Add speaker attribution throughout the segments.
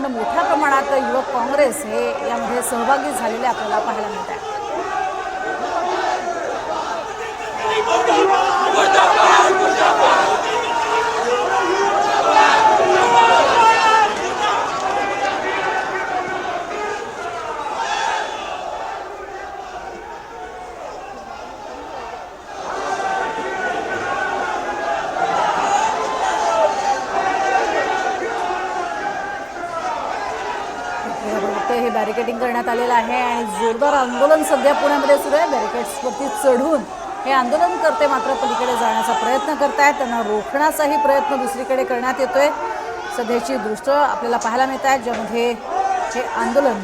Speaker 1: मोठ्या प्रमाणात युवक काँग्रेस हे यामध्ये सहभागी झालेले आपल्याला पाहायला मिळत आहे। हे बॅरिकेडिंग करण्यात आलेलं आहे आणि जोरदार आंदोलन सध्या पुण्यामध्ये सुरू आहे। बॅरिकेड्सवरती चढून हे आंदोलनकर्ते मात्र पलीकडे जाण्याचा प्रयत्न करतायत, त्यांना रोखण्याचाही प्रयत्न दुसरीकडे करण्यात येतोय। सध्याची दृश्य आपल्याला पाहायला मिळत आहेत ज्यामध्ये हे आंदोलन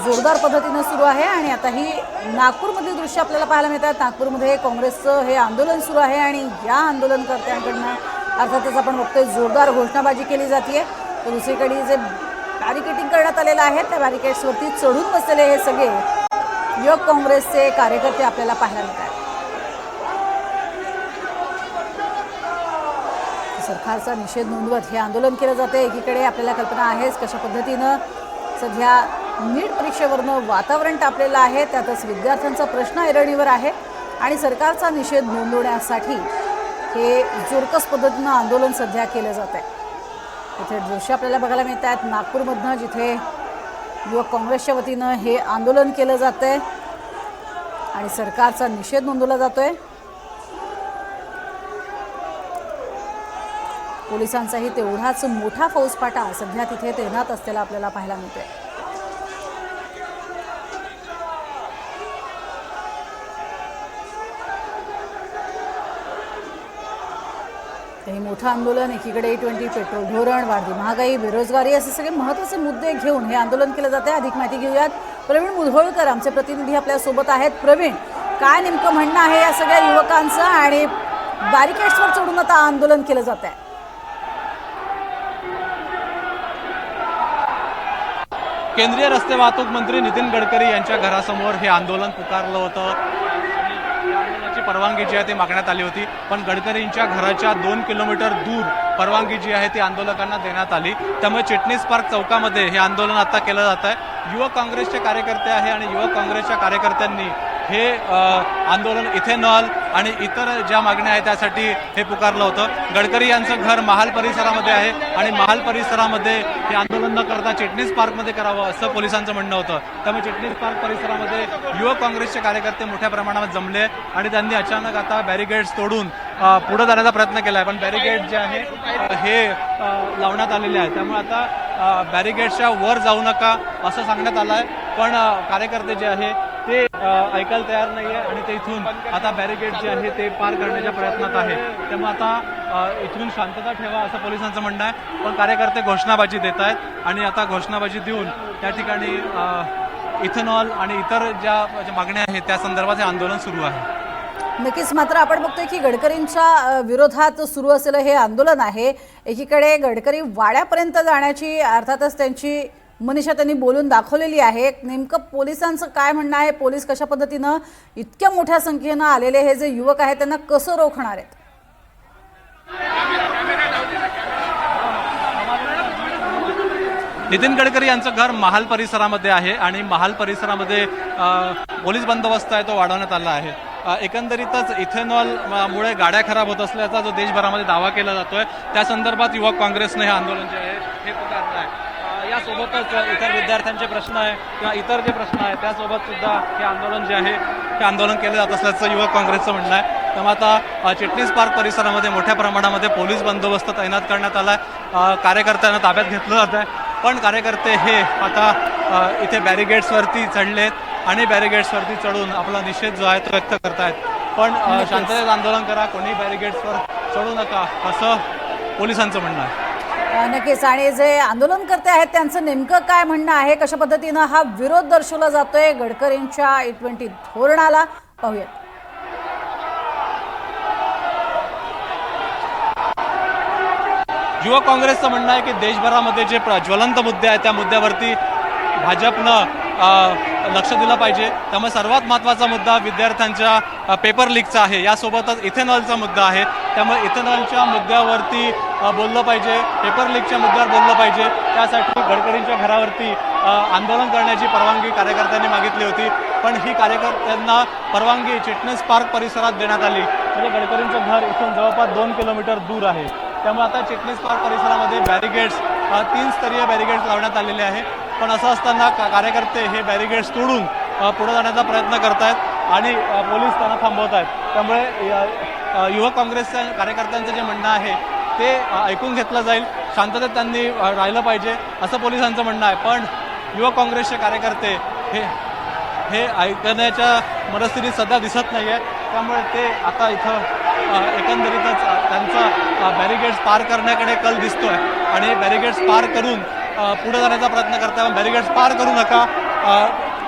Speaker 1: जोरदार पद्धतीने सुरू आहे आणि आता ही नागपूरमधली दृश्य आपल्याला पाहायला मिळत आहेत। नागपूरमध्ये काँग्रेसचं हे आंदोलन सुरू आहे आणि या आंदोलनकर्त्यांकडनं अर्थातच आपण बघतोय जोरदार घोषणाबाजी केली जाते। तर दुसरीकडे जे बॅरिकेडिंग करण्यात आलेलं आहे त्या बॅरिकेड्सवरती चढून बसलेले हे सगळे युवक काँग्रेसचे कार्यकर्ते आपल्याला पाहायला मिळतात। सरकारचा निषेध नोंदवत हे आंदोलन केलं जाते। एकीकडे आपल्याला कल्पना आहेच कशा पद्धतीनं सध्या नीट परीक्षेवरनं वातावरण तापलेलं आहे, त्यातच विद्यार्थ्यांचा प्रश्न ऐरणीवर आहे आणि सरकारचा निषेध नोंदवण्यासाठी हे जोरकस पद्धतीनं आंदोलन सध्या केलं जात आहे। इथे दृश्य आपल्याला बघायला मिळत आहेत नागपूरमधनं जिथे युवक काँग्रेसच्या वतीनं हे आंदोलन केलं जातंय आणि सरकारचा निषेध नोंदवला जातोय। पोलिसांचाही तेवढाच मोठा फौजफाटा सध्या तिथे तैनात असलेला आपल्याला पाहायला मिळतोय। हे मोठं आंदोलन एकीकडे E20 पेट्रोल धोरण, वाढती महागाई, बेरोजगारी असे सगळे महत्त्वाचे मुद्दे घेऊन हे आंदोलन केलं जाते। अधिक माहिती घेऊयात, प्रवीण मुधोळकर आमचे प्रतिनिधी आपल्या सोबत आहेत। प्रवीण, काय नेमकं म्हणणं आहे या सगळ्या युवकांचं आणि बॅरिकेड्सवर चढून आता आंदोलन केलं जात आहे?
Speaker 2: केंद्रीय रस्ते वाहतूक मंत्री नितीन गडकरी यांच्या घरासमोर हे आंदोलन पुकारलं होतं। आंदोलनाची परवानगी जी आहे ती मागण्यात आली होती, पण गडकरींच्या घराच्या 2 किलोमीटर दूर परवानगी जी आहे ती आंदोलकांना देण्यात आली। त्यामुळे चिटणीस पार्क चौकामध्ये हे आंदोलन आता केलं जात आहे। युवक काँग्रेसचे कार्यकर्ते आहे आणि युवक काँग्रेसच्या कार्यकर्त्यांनी हे आंदोलन इथेनॉल आणि इतर ज्या मागण्या आहेत त्यासाठी हे पुकारलं होतं। गडकरी यांचं घर महाल परिसरामध्ये आहे आणि महाल परिसरामध्ये हे आंदोलन न करता चिटणीस पार्कमध्ये करावं असं पोलिसांचं म्हणणं होतं। त्यामुळे चिटणीस पार्क परिसरामध्ये युवक काँग्रेसचे कार्यकर्ते मोठ्या प्रमाणात जमले आणि त्यांनी अचानक आता बॅरिकेड्स तोडून पुढे जाण्याचा प्रयत्न केला आहे, पण बॅरिकेड जे आहे हे लावण्यात आलेले आहे। त्यामुळे आता बॅरिकेड्सच्या वर जाऊ नका असं सांगण्यात आलं आहे, पण कार्यकर्ते जे आहे ते ऐकायला तयार नाही आहे आणि ते इथून आता बॅरिकेड जे आहे ते पार करण्याच्या प्रयत्नात आहे। त्यामुळे आता इथून शांतता ठेवा असं पोलिसांचं म्हणणं आहे, पण कार्यकर्ते घोषणाबाजी देत आहेत आणि आता घोषणाबाजी देऊन त्या ठिकाणी इथेनॉल आणि इतर ज्या मागण्या आहेत त्या संदर्भात हे आंदोलन सुरू आहे।
Speaker 1: नक्कीच, मात्र आपण बघतोय की गडकरींच्या विरोधात सुरू असलेलं हे आंदोलन आहे। एकीकडे गडकरी वाड्यापर्यंत जाण्याची अर्थातच त्यांची मनीषा त्यांनी बोलून दाखवलेली आहे। नेमकं पोलिसांचं काय म्हणणं आहे? पोलीस कशा पद्धतीनं इतक्या मोठ्या संख्येनं आलेले हे जे युवक आहेत त्यांना कसं रोखणार आहेत?
Speaker 2: नितीन गडकरी यांचं घर महाल परिसरामध्ये आहे आणि महाल परिसरामध्ये पोलीस बंदोबस्त आहे तो वाढवण्यात आला आहे। एकंदरीतच इथेनॉल मुळे गाड्या खराब होत असल्याचा जो देशभरामध्ये दावा केला जातोय त्या संदर्भात युवक काँग्रेसने हे आंदोलन जे आहे हे पुकारलं आहे। यासोबतच इतर विद्यार्थ्यांचे प्रश्न आहे किंवा इतर जे प्रश्न आहेत त्यासोबत सुद्धा हे आंदोलन जे आहे ते आंदोलन केलं जात असल्याचं युवक काँग्रेसचं म्हणणं आहे। त्यामुळे आता चिटणीस पार्क परिसरामध्ये मोठ्या प्रमाणामध्ये पोलीस बंदोबस्त तैनात करण्यात आला आहे। कार्यकर्त्यांना ताब्यात घेतलं जात आहे, पण कार्यकर्ते हे आता इथे बॅरिकेड्सवरती चढलेत आणि बॅरिकेड्सवरती चढून आपला निषेध जो आहे तो व्यक्त करतायत। पण शांततेत आंदोलन करा, कोणी बॅरिकेड्सवर चढू नका असं पोलिसांचं म्हणणं आहे।
Speaker 1: नक्कीच, आणि जे आंदोलनकर्ते आहेत त्यांचं नेमकं काय म्हणणं आहे, कशा पद्धतीनं हा विरोध दर्शवला जातोय गडकरींच्या E20 धोरणाला, पाहूयात।
Speaker 2: युवक काँग्रेसचं म्हणणं आहे की देशभरामध्ये जे ज्वलंत मुद्दे आहेत त्या मुद्द्यावरती भाजपनं लक्ष दिलं पाहिजे। त्यामुळे सर्वात महत्त्वाचा मुद्दा विद्यार्थ्यांच्या पेपर लीकचा आहे, यासोबतच इथेनॉलचा मुद्दा आहे। त्यामुळे इथेनॉलच्या मुद्द्यावरती बोललं पाहिजे, पेपर लीकच्या मुद्द्यावर बोललं पाहिजे. त्यासाठी गडकरींच्या घरावरती आंदोलन करण्याची परवानगी कार्यकर्त्यांनी मागितली होती, पण ही कार्यकर्त्यांना परवानगी चिटणीस पार्क परिसरात देण्यात आली. म्हणजे गडकरींचं घर इथून जवळपास 2 किलोमीटर दूर आहे. त्यामुळे आता चिटणीस पार्क परिसरामध्ये बॅरिगेड्स 3 स्तरीय बॅरिगेड्स लावण्यात आलेले आहे. पण असं असताना कार्यकर्ते हे बॅरिगेड्स तोडून पुढे जाण्याचा प्रयत्न करतायत आणि पोलीस त्यांना थांबवत आहेत. त्यामुळे युवक काँग्रेसच्या कार्यकर्त्यांचं जे म्हणणं आहे ते ऐकून घेतलं जाईल, शांततेत त्यांनी राहिलं पाहिजे असं पोलिसांचं म्हणणं आहे. पण युवक काँग्रेसचे कार्यकर्ते हे ऐकण्याच्या मनस्थितीत सध्या दिसत नाही आहे. त्यामुळे ते आता इथं एकंदरीतच त्यांचा बॅरिगेड्स पार करण्याकडे कल दिसतोय आणि बॅरिगेड्स पार करून पुढे जाण्याचा प्रयत्न करताय. बॅरिगेड्स पार करू नका,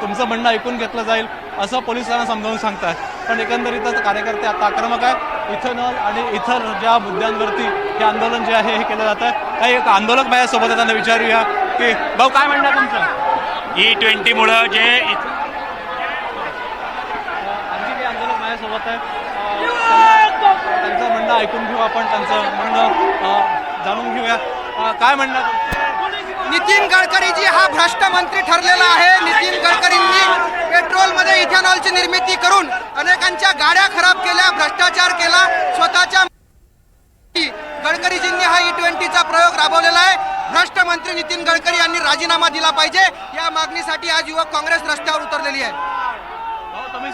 Speaker 2: तुमचं म्हणणं ऐकून घेतलं जाईल असं पोलिसांना समजावून सांगतात. पण एकंदरीतच कार्यकर्ते आता आक्रमक आहे. इथेनॉल आणि इतर ज्या मुद्द्यांवरती हे आंदोलन जे आहे हे केलं जातं आहे. काही एक आंदोलक माझ्यासोबत आहे, त्यांना विचारूया की भाऊ काय म्हणणं तुमचं?
Speaker 3: E20मुळं जे
Speaker 2: आणखी काही आंदोलक माझ्यासोबत आहे, त्यांचं म्हणणं ऐकून घेऊ आपण, त्यांचं म्हणणं जाणून घेऊया. काय म्हणणं तुमचं?
Speaker 4: नितीन गडकरीजी हा भ्रष्ट मंत्री ठरलेला आहे. नितीन गडकरींनी पेट्रोलमध्ये इथेनॉलची निर्मिती करून अनेकांच्या गाड्या खराब केल्या, भ्रष्टाचार केला. स्वतःच्या गडकरीजींनी हा E20चा प्रयोग राबवलेला आहे. भ्रष्ट मंत्री नितीन गडकरी यांनी राजीनामा दिला पाहिजे, या मागणीसाठी आज युवक काँग्रेस रस्त्यावर उतरलेली आहे.
Speaker 2: भाऊ तुम्ही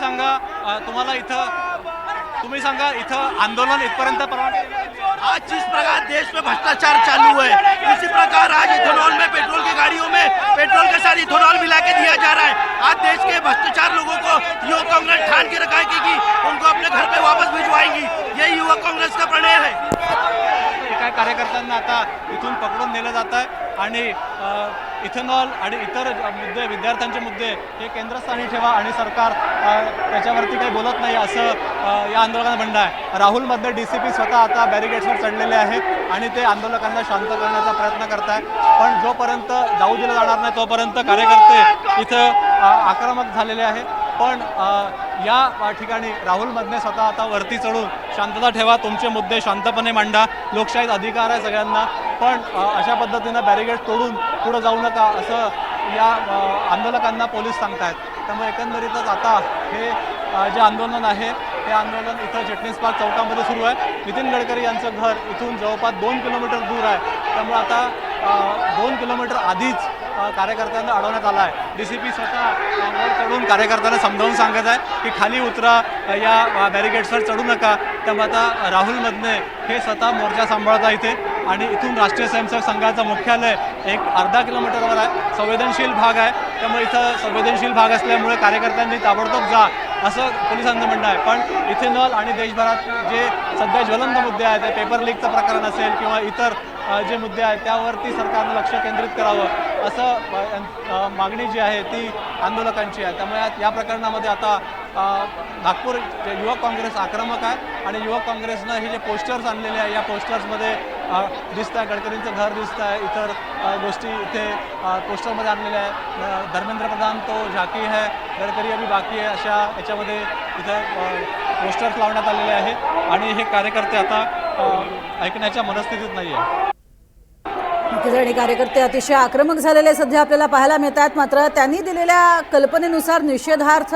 Speaker 2: सांगा इथं आंदोलन इथपर्यंत परवानगी?
Speaker 3: आज जिस प्रकार देश में भ्रष्टाचार चालू है, उसी प्रकार आज इथेनॉल में पेट्रोल की गाड़ियों में पेट्रोल के साथ इथेनॉल मिला के दिया जा रहा है. आज देश के भ्रष्टाचार लोगों को युवक कांग्रेस ठान के रखा है कि उनको अपने घर पे वापस भिजवाएंगी. ये युवक कांग्रेस का प्रणय है.
Speaker 2: एका कार्यकर्त्यांना आता इथून पकडून नेलं जात आहे आणि इथेनॉल आणि इतर मुद्दे, विद्यार्थ्यांचे मुद्दे हे केंद्रस्थानी ठेवा आणि सरकार त्याच्यावरती काही बोलत नाही असं या आंदोलकांचं म्हणणं आहे. राहुलमध्ये DCP स्वतः आता बॅरिगेड्सवर चढलेले आहेत आणि ते आंदोलकांना शांत करण्याचा प्रयत्न करत आहेत. पण जोपर्यंत जाऊ दिलं जाणार नाही तोपर्यंत कार्यकर्ते इथं आक्रमक झालेले आहेत. पण या ठिकाणी राहुलमधने स्वतः आता वरती चढून शांतता ठेवा, तुमचे मुद्दे शांतपणे मांडा, लोकशाहीत अधिकार आहे सगळ्यांना, पण अशा पद्धतीनं बॅरिगेड तोडून पुढं जाऊ नका असं या आंदोलकांना पोलीस सांगतायत. त्यामुळे एकंदरीतच आता हे जे आंदोलन आहे ते आंदोलन इथं चिटणीस पार्क चौकामध्ये सुरू आहे. नितीन गडकरी यांचं घर इथून जवळपास 2 किलोमीटर दूर आहे. त्यामुळे आता 2 किलोमीटर आधीच कार्यकर्त्यांना अडवण्यात आला आहे. DCP स्वतः वर चढून कार्यकर्त्यांना समजावून सांगत आहे की खाली उतरा, या बॅरिगेड्सवर चढू नका. त्यामुळे आता राहुलमधने हे स्वतः मोर्चा सांभाळता इथे आणि इथून राष्ट्रीय स्वयंसेवक संघाचं मुख्यालय एक अर्धा किलोमीटरवर आहे. संवेदनशील भाग आहे, त्यामुळे इथं संवेदनशील भाग असल्यामुळे कार्यकर्त्यांनी ताबडतोब जा असं पोलिसांचं म्हणणं आहे. पण इथेनॉल आणि देशभरात जे सध्या ज्वलंत मुद्दे आहेत, ते पेपर लीकचं प्रकरण असेल किंवा इतर जे मुद्दे आहेत त्यावरती सरकारनं लक्ष केंद्रित करावं असं मागणी जी आहे ती आंदोलकांची आहे. त्यामुळे या प्रकरणामध्ये आता नागपूर युवक काँग्रेस आक्रमक आहे आणि युवक काँग्रेसनं हे जे पोस्टर्स आणलेले आहे या पोस्टर्समध्ये दिसत आहे गडकरींचं घर दिसत आहे, इतर गोष्टी इथे पोस्टरमध्ये आणलेल्या आहे. धर्मेंद्र प्रधान तो झाकी है, गडकरी अभी बाकी आहे, अशा याच्यामध्ये इथं पोस्टर्स लावण्यात आलेले आहे आणि हे कार्यकर्ते आता ऐकण्याच्या मनस्थितीत नाही आहे.
Speaker 1: नक्कीच आणि कार्यकर्ते अतिशय आक्रमक झालेले सध्या आपल्याला पाहायला मिळतात. मात्र त्यांनी दिलेल्या कल्पनेनुसार निषेधार्थ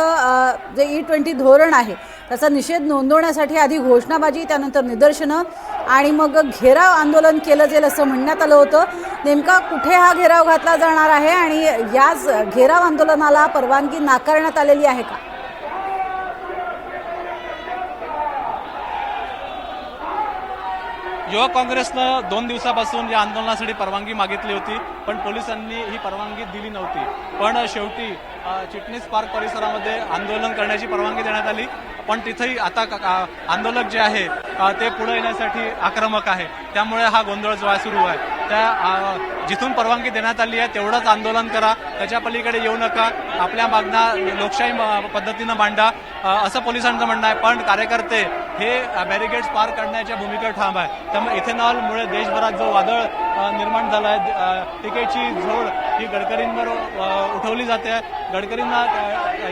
Speaker 1: जे E20 धोरण आहे त्याचा निषेध नोंदवण्यासाठी आधी घोषणाबाजी, त्यानंतर निदर्शनं आणि मग घेराव आंदोलन केलं जाईल असं म्हणण्यात आलं होतं. नेमका कुठे हा घेराव घातला जाणार आहे आणि याच घेराव आंदोलनाला परवानगी नाकारण्यात आलेली आहे का?
Speaker 2: युवक काँग्रेसनं 2 दिवसापासून या आंदोलनासाठी परवानगी मागितली होती, पण पोलिसांनी ही परवानगी दिली नव्हती. पण शेवटी चिटणीस पार्क परिसरामध्ये आंदोलन करण्याची परवानगी देण्यात आली. पण तिथेही आता आंदोलक जे आहे ते पुढे येण्यासाठी आक्रमक आहे. त्यामुळे हा गोंधळ जो आहे सुरू आहे. त्या जिथून परवानगी देण्यात आली आहे तेवढंच आंदोलन करा, त्याच्या पलीकडे येऊ नका, आपल्या मागण्या लोकशाही पद्धतीनं मांडा असं पोलिसांचं म्हणणं आहे. पण कार्यकर्ते हे बॅरिगेड्स पार करण्याच्या भूमिकेवर ठाम आहे. त्यामुळे इथेनॉलमुळे देशभरात जो वादळ निर्माण झाला आहे, टीकेची झोड ही गडकरींवर उठवली जाते आहे. गडकरींना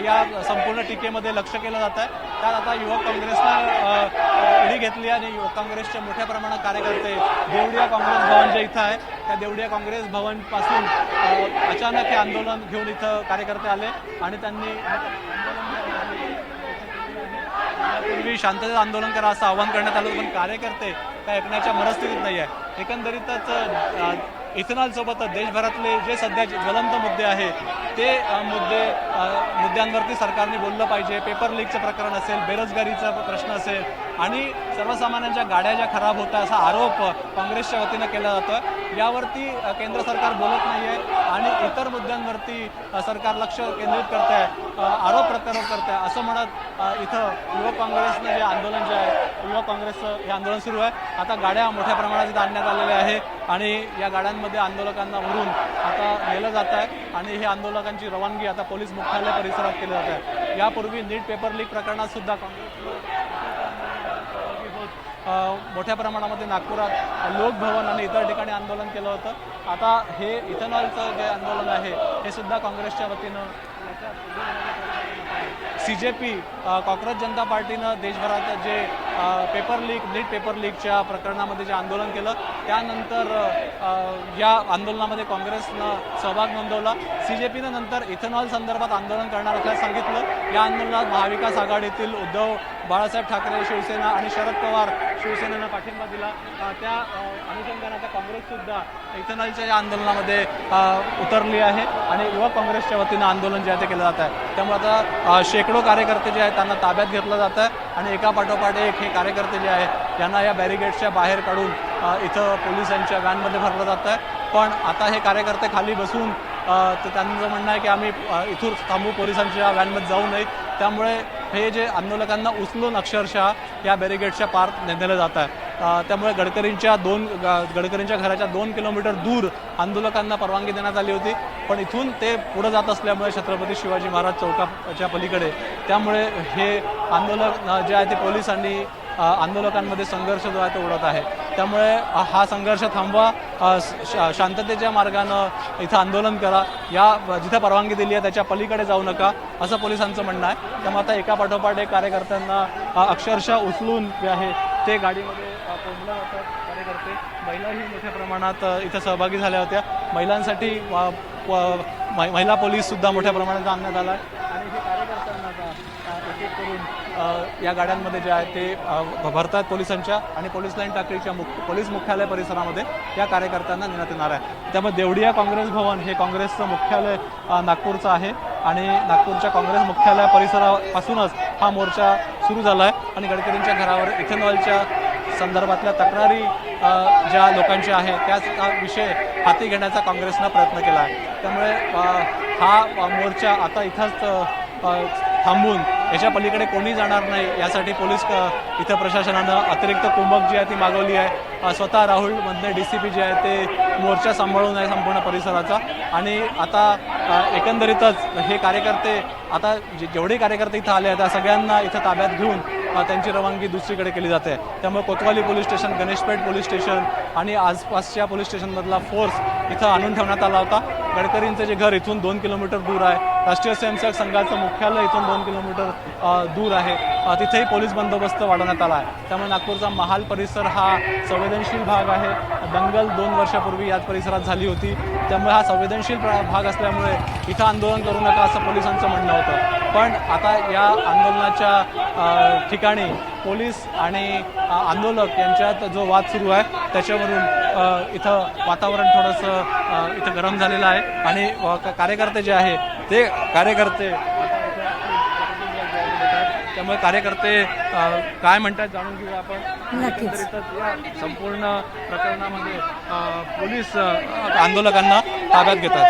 Speaker 2: या संपूर्ण टीकेमध्ये लक्ष केलं जात आहे. त्यात आता युवक काँग्रेसनं उडी घेतली आणि युवक काँग्रेसचे मोठ्या प्रमाणात कार्यकर्ते देवडिया काँग्रेस भवन जे इथं आहे त्या देवडिया काँग्रेस भवनपासून अचानक हे आंदोलन घेऊन इथं कार्यकर्ते आले आणि त्यांनी पूर्वी शांततेत आंदोलन करा असं आवाहन करण्यात आलं, पण कार्यकर्ते काय ऐकण्याच्या मनस्थितीत नाही आहे. एकंदरीतच इथेनॉलसोबतच देशभरातले जे सध्या ज्वलंत मुद्दे आहेत ते मुद्द्यांवरती सरकारने बोललं पाहिजे. पेपर लीकचं प्रकरण असेल, बेरोजगारीचा प्रश्न असेल आणि सर्वसामान्यांच्या गाड्या ज्या खराब होतात असा आरोप काँग्रेसच्या वतीनं केला जातो. यावरती केंद्र सरकार बोलत नाही आहे आणि इतर मुद्द्यांवरती सरकार लक्ष केंद्रित करत आहे, आरोप प्रत्यारोप करत आहे असं म्हणत इथं युवक काँग्रेसनं जे आंदोलन जे आहे युवक काँग्रेसचं हे आंदोलन सुरू आहे. आता गाड्या मोठ्या प्रमाणात इथं आणण्यात आलेल्या आहे आणि या गाड्यांमध्ये आंदोलकांना भरून आता नेलं जात आहे आणि हे आंदोलकांची रवानगी आता पोलीस मुख्यालय परिसरात केली जात आहे. यापूर्वी नीट पेपर लीक प्रकरणात सुद्धा मोठ्या प्रमाणामध्ये नागपुरात लोकभवन आणि इतर ठिकाणी आंदोलन केलं होतं. आता हे इथेनॉलचं जे आंदोलन आहे हे सुद्धा काँग्रेसच्या वतीनं CJP कॉक्रोच जनता पार्टीनं देशभरात जे नीट पेपर लीकच्या प्रकरणामध्ये जे आंदोलन केलं त्यानंतर या आंदोलनामध्ये काँग्रेसनं सहभाग नोंदवला. CJPनं नंतर इथेनॉल संदर्भात आंदोलन करणार असल्याचं सांगितलं. या आंदोलनात महाविकास आघाडीतील उद्धव बाळासाहेब ठाकरे शिवसेना आणि शरद पवार शिवसेनेनं पाठिंबा दिला. त्या अनुषंगाने आता काँग्रेससुद्धा इथेनॉलच्या या आंदोलनामध्ये उतरली आहे आणि युवक काँग्रेसच्या वतीनं आंदोलन जे आहे ते केलं जात आहे. त्यामुळे आता शेकडो कार्यकर्ते जे आहेत त्यांना ताब्यात घेतलं जात आहे आणि एका पाठोपाठ एक हे कार्यकर्ते जे आहेत यांना या बॅरिगेड्सच्या बाहेर काढून इथं पोलिसांच्या व्हॅनमध्ये भरलं जात आहे. पण आता हे कार्यकर्ते खाली बसून तर त्यांचं म्हणणं आहे की आम्ही इथून थांबू, पोलिसांच्या व्हॅनमध्ये जाऊ नये. त्यामुळे हे जे आंदोलकांना उचलून अक्षरशः या बॅरिगेड्सच्या पार नेलं जात आहे. त्यामुळे गडकरींच्या घराच्या 2 किलोमीटर दूर आंदोलकांना परवानगी देण्यात आली होती, पण इथून ते पुढे जात असल्यामुळे छत्रपती शिवाजी महाराज चौकाच्या पलीकडे त्यामुळे हे आंदोलक जे आहे ते पोलीस आणि आंदोलकांमध्ये संघर्ष जो आहे तो उडत आहे. त्यामुळे हा संघर्ष थांबवा, शांततेच्या मार्गानं इथं आंदोलन करा, या जिथं परवानगी दिली आहे त्याच्या पलीकडे जाऊ नका असं पोलिसांचं म्हणणं आहे. त्यामुळे आता एका पाठोपाठ एक कार्यकर्त्यांना अक्षरशः उचलून जे आहे ते गाडीमध्ये पोहोचलं जातात. कार्यकर्ते महिलाही मोठ्या प्रमाणात इथं सहभागी झाल्या होत्या. महिलांसाठी महिला पोलीससुद्धा मोठ्या प्रमाणात आणण्यात आला आहे आणि हे कार्यकर्त्यांना एक एक करून या गाड्यांमध्ये जे आहे ते भरतात पोलिसांच्या आणि पोलीस लाईन टाकळीच्या पोलीस मुख्यालय परिसरामध्ये या कार्यकर्त्यांना नेण्यात येणार आहे. त्यामुळे देवडिया काँग्रेस भवन हे काँग्रेसचं मुख्यालय नागपूरचं आहे आणि नागपूरच्या काँग्रेस मुख्यालय परिसरापासूनच हा मोर्चा सुरू झाला आहे आणि गडकरींच्या घरावर इथेनॉलच्या संदर्भातल्या तक्रारी ज्या लोकांच्या आहेत त्या विषय हाती घेण्याचा काँग्रेसनं प्रयत्न केला आहे. त्यामुळे हा मोर्चा आता इथंच थांबून याच्या पलीकडे कोणी जाणार नाही यासाठी पोलीस इथं प्रशासनानं अतिरिक्त कुंभक जी आहे ती मागवली आहे. स्वतः राहुल मधले DCP जे आहे ते मोर्चा सांभाळून आहे संपूर्ण परिसराचा आणि आता एकंदरीतच हे कार्यकर्ते आता जेवढे कार्यकर्ते इथं आले आहेत त्या सगळ्यांना इथं ताब्यात घेऊन त्यांची रवानगी दुसरीकडे केली जाते. त्यामुळे Kotwali police station, Ganeshpeth police station आणि आसपासच्या पोलीस स्टेशनमधला फोर्स इथं आणून ठेवण्यात आला होता. गडकरींचं जे घर इथून 2 किलोमीटर दूर आहे, राष्ट्रीय स्वयंसेवक संघाचं मुख्यालय इथून 2 किलोमीटर दूर आहे, तिथेही पोलीस बंदोबस्त वाढवण्यात आला आहे. त्यामुळे नागपूरचा महाल परिसर हा संवेदनशील भाग आहे. दंगल 2 वर्षापूर्वी याच परिसरात झाली होती. त्यामुळे हा संवेदनशील भाग असल्यामुळे इथं आंदोलन करू नका असं पोलिसांचं म्हणणं होतं. पण आता या आंदोलनाच्या ठिकाणी पोलीस आणि आंदोलक यांच्यात जो वाद सुरू आहे त्याच्यावरून इथं वातावरण थोडंसं इथं गरम झालेलं आहे आणि कार्यकर्ते जे आहे ते कार्यकर्ते त्यामुळे कार्यकर्ते काय म्हणतात जाणून घेऊया आपण.
Speaker 1: नक्कीच
Speaker 2: या संपूर्ण प्रकरणामध्ये पोलीस आंदोलकांना ताब्यात घेतात.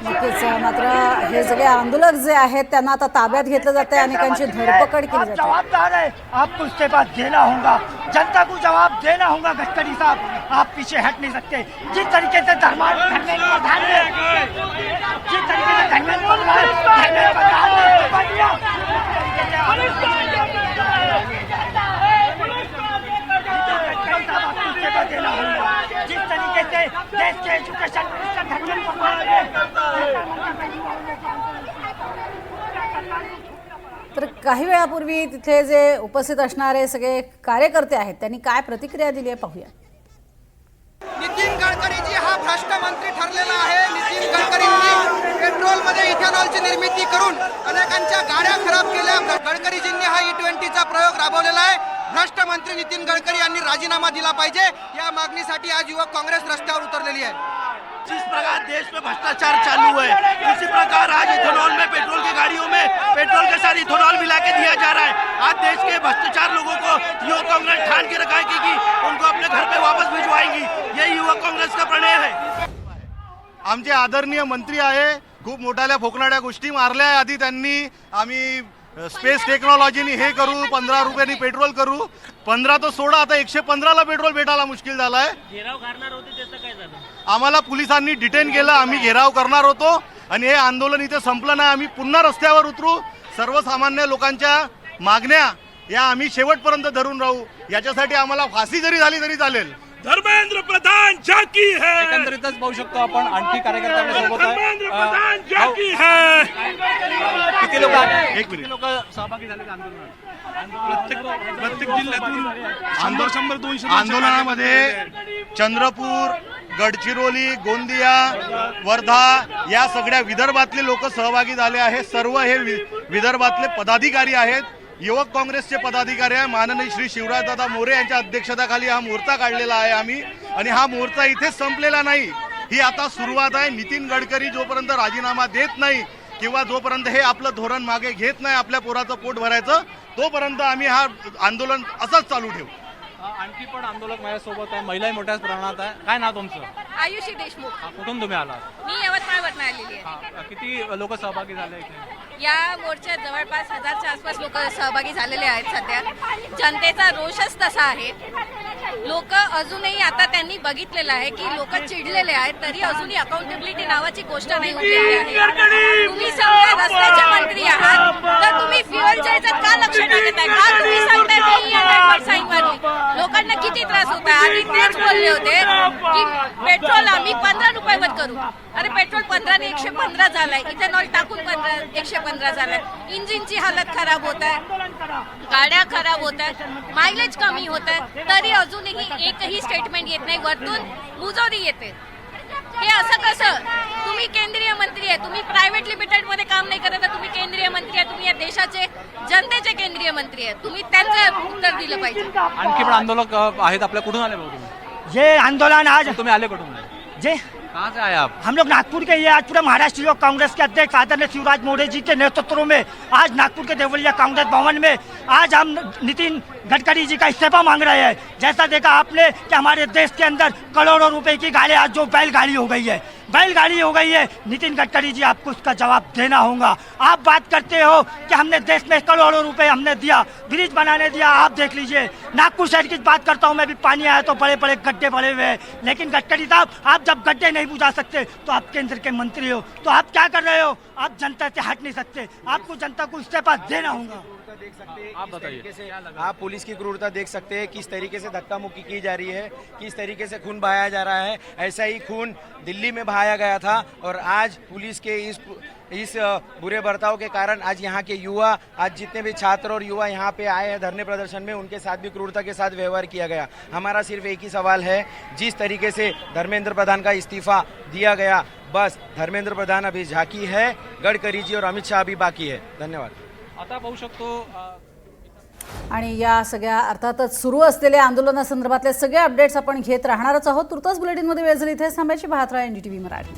Speaker 1: नक्कीच मात्र हे सगळे आंदोलक जे आहेत त्यांना आता ताब्यात घेतलं जाते, अनेकांची धरपकड केली जाते.
Speaker 5: जवाबदार है, आपको उसके बाद देना होगा, जनता को जवाब देना होगा. गडकरी साहब, आप पीछे हट नहीं सकते. जिस तरीके से जिस तरीके से देश के एजुकेशन मिनिस्टर धर्मेंद्र प्रधान ने
Speaker 1: काही वेळापूर्वी तिथे जे उपस्थित असणारे सगळे कार्यकर्ते आहेत त्यांनी काय प्रतिक्रिया दिली आहे पाहूया.
Speaker 4: नितीन गडकरीजी हा भ्रष्ट मंत्री ठरलेला आहे. नितीन गडकरींनी पेट्रोलमध्ये इथेनॉलची निर्मिती करून अनेकांच्या गाड्या खराब केल्या. गडकरीजींनी हा E20चा प्रयोग राबवलेला आहे. भ्रष्ट मंत्री नितीन गडकरी यांनी राजीनामा दिला पाहिजे, या मागणीसाठी आज युवक काँग्रेस रस्त्यावर उतरलेली आहे.
Speaker 3: जिस प्रकार देश में भ्रष्टाचार चालू है, उसी प्रकार आज इथेनॉल में पेट्रोल की गाड़ियों में पेट्रोल के साथ इथेनॉल मिला के दिया जा रहा है. आज देश के भ्रष्टाचार लोगों को युवक कांग्रेस ठान के रखा है कि उनको अपने घर पे वापस भिजवाएंगी. यही युवक कांग्रेस का प्रणय है.
Speaker 6: आमचे आदरणीय मंत्री आहे, खूप मोठ्या फोकणाऱ्या गोष्टी मारल्या आहे. आधी त्यांनी आम्ही स्पेस टेक्नॉलॉजीनी हे करू, 15 रुपयांनी पेट्रोल करू. 15 तो सोडा, आता 115ला पेट्रोल भेटायला मुश्किल झालाय.
Speaker 7: घेराव करणार होते त्याचं काय झालं?
Speaker 6: आम्हाला पोलिसांनी डिटेन केलं. आम्ही घेराव करणार होतो आणि हे आंदोलन इथे संपलं नाही. आम्ही पुन्हा रस्त्यावर उतरू. सर्वसामान्य लोकांच्या मागण्या या आम्ही शेवटपर्यंत धरून राहू. याच्यासाठी आम्हाला फाशी जरी झाली तरी चालेल.
Speaker 3: धर्मेंद्र प्रधान जाकी है.
Speaker 2: एकंदरीतच पाहू शकतो आपण आणखी कार्यकर्ते आपल्या सोबत
Speaker 3: धर्मेंद्र प्रधान
Speaker 2: आहे.
Speaker 3: जाकी है.
Speaker 2: किती लोक
Speaker 6: एक मिनिट.
Speaker 2: लोक सहभागी झाले आंदोलनात?
Speaker 3: प्रत्येक जिल्ह्यातून 100-200
Speaker 6: आंदोलनामध्ये चंद्रपूर, गडचिरोली, गोंदिया, वर्धा या सगळ्या विदर्भातले लोक सहभागी झाले आहेत. सर्व हे विदर्भातले पदाधिकारी आहेत. युवक काँग्रेसचे पदाधिकारी आहे. माननीय श्री शिवराजदादा मोरे यांच्या अध्यक्षतेखाली हा मोर्चा काढलेला आहे आम्ही. आणि हा मोर्चा इथेच संपलेला नाही, ही आता सुरुवात आहे. नितीन गडकरी जोपर्यंत राजीनामा देत नाही किंवा जोपर्यंत हे आपलं धोरण मागे घेत नाही आपल्या पोराचं पोट भरायचं, तोपर्यंत आम्ही हा आंदोलन असंच चालू ठेवू.
Speaker 2: आणखी पण आंदोलक माझ्यासोबत आहे. महिलाही मोठ्या प्रमाणात आहे. काय नाव तुमचं?
Speaker 8: आयुषी देशमुख.
Speaker 2: कुठून तुम्ही आलात?
Speaker 8: मी यवतमाळवरून आलेली आहे.
Speaker 2: किती लोक सहभागी झाले इथे?
Speaker 8: या मोर्चात जवळपास 1000च्या आसपास लोक सहभागी झालेले आहेत. सध्या जनतेचा रोषच तसा आहे. लोक अजूनही, आता त्यांनी बघितलेलं आहे की लोक चिडलेले आहेत, तरी अजूनही अकाउंटेबिलिटी नावाची गोष्ट नाही उठलेली आहे. तुम्ही सगळ्या रस्त्याचे मंत्री आहात, तर तुम्ही फ्युएलच्या ह्याच्यात का लक्ष टाकत आहे? का तुम्ही सांगताय मी या रेडवर साईन मारली? लोकांना किती त्रास होत आहे? आधी तेच बोलले होते की पेट्रोल आम्ही 15 रुपयावर करू. अरे पेट्रोल 15 ने 115 झालाय. इथेनॉल टाकून 115 झालाय. इंजिनची हालत खराब होत आहे, गाड्या खराब होत आहेत, मायलेज कमी होत आहे, तरी अजूनही एकही स्टेटमेंट येत नाही. वरतून मुजोरी येते. हे असं कसं? तुम्ही केंद्रीय मंत्री आहे, तुम्ही प्रायव्हेट लिमिटेड मध्ये काम नाही करत, तुम्ही केंद्रीय मंत्री आहे, तुम्ही या देशाचे जनतेचे केंद्रीय मंत्री आहे. तुम्ही त्यांचं उत्तर दिलं पाहिजे.
Speaker 2: आणखी पण आंदोलक आहेत आपल्या. कुठून आले भाऊ तुम्ही?
Speaker 5: ये आंदोलन आज
Speaker 2: तुम्ही आले कुठून?
Speaker 5: जे
Speaker 2: कहाँ से आए आप?
Speaker 5: हम लोग नागपुर के ये आज पूरे महाराष्ट्र युवक कांग्रेस के अध्यक्ष आदरणीय शिवराज मोरे जी के नेतृत्व में आज नागपुर के देवलिया कांग्रेस भवन में आज हम नितिन गडकरी जी का इस्तीफा मांग रहे हैं. जैसा देखा आपने कि हमारे देश के अंदर करोड़ों रुपए की गाड़ी आज जो बैलगाड़ी हो गई है, बैलगाड़ी हो गई है. नितिन गडकरी जी आपको उसका जवाब देना होगा. आप बात करते हो कि हमने देश में करोड़ों रुपए हमने दिया, ब्रिज बनाने दिया. आप देख लीजिए नागपुर शहर की बात करता हूँ मैं भी, पानी आया तो बड़े बड़े गड्ढे भरे हुए हैं. लेकिन गडकरी साहब, आप जब गड्ढे नहीं बुझा सकते तो आप केंद्र के मंत्री हो, तो आप क्या कर रहे हो? आप जनता से हट नहीं सकते. आपको जनता को इस्तीफा देना होगा.
Speaker 9: देख सकते हैं
Speaker 2: आप
Speaker 9: किस
Speaker 2: बताइए,
Speaker 9: तरीके से आप पुलिस की क्रूरता देख सकते हैं, किस तरीके से धक्का मुक्की की जा रही है, किस तरीके से खून बहाया जा रहा है. ऐसा ही खून दिल्ली में बहाया गया था और आज पुलिस के इस बुरे बर्ताव के कारण आज यहाँ के युवा, आज जितने भी छात्र और युवा यहाँ पे आए हैं धरने प्रदर्शन में, उनके साथ भी क्रूरता के साथ व्यवहार किया गया. हमारा सिर्फ एक ही सवाल है, जिस तरीके से धर्मेंद्र प्रधान का इस्तीफा दिया गया, बस धर्मेंद्र प्रधान अभी झांकी है, गडकरी जी और अमित शाह अभी बाकी है. धन्यवाद.
Speaker 2: आता पाहू शकतो
Speaker 1: आणि या सगळ्या अर्थातच सुरू असलेल्या आंदोलनासंदर्भातले सगळे अपडेट्स आपण घेत राहणारच आहोत. तुर्तास बुलेटिनमध्ये वेळ झाली. इथेच थांबायची. पाहत राहा NDTV मराठी.